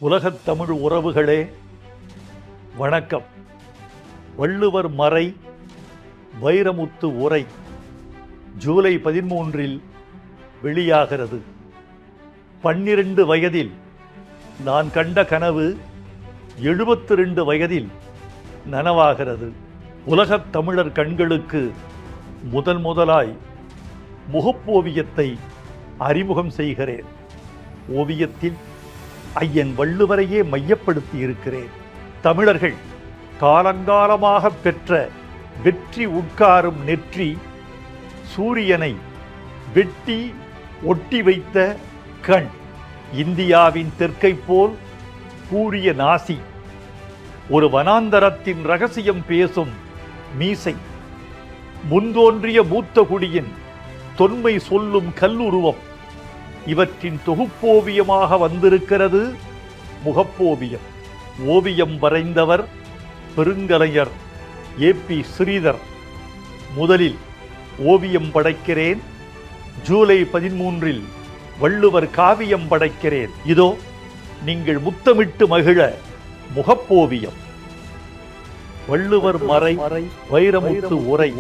உலகத் தமிழ் உறவுகளே வணக்கம். வள்ளுவர் மறை வைரமுத்து உரை ஜூலை 13 வெளியாகிறது. 12 வயதில் நான் கண்ட கனவு 72 வயதில் நனவாகிறது. உலகத் தமிழர் கண்களுக்கு முதலாய் முகப்போவியத்தை அறிமுகம் செய்கிறேன். ஓவியத்தில் ஐயன் வள்ளுவரையே மையப்படுத்தி இருக்கிறேன். தமிழர்கள் காலங்காலமாக பெற்ற வெற்றி உட்காரும் நெற்றி, சூரியனை வெட்டி ஒட்டி வைத்த கண், இந்தியாவின் தெற்கை போல் கூரிய நாசி, ஒரு வனாந்தரத்தின் ரகசியம் பேசும் மீசை, முன்தோன்றிய மூத்த குடியின் தொன்மை சொல்லும் கல்லுருவம், இவற்றின் தொகுப்போவியமாக வந்திருக்கிறது முகப்போவியம். ஓவியம் வரைந்தவர் பெருங்கலைஞர் ஏபி ஸ்ரீதர். முதலில் ஓவியம் படைக்கிறேன். ஜூலை 13 வள்ளுவர் காவியம் படைக்கிறேன். இதோ நீங்கள் முத்தமிட்டு மகிழ முகப்போவியம். வள்ளுவர் மறை வைரமுத்து உரை.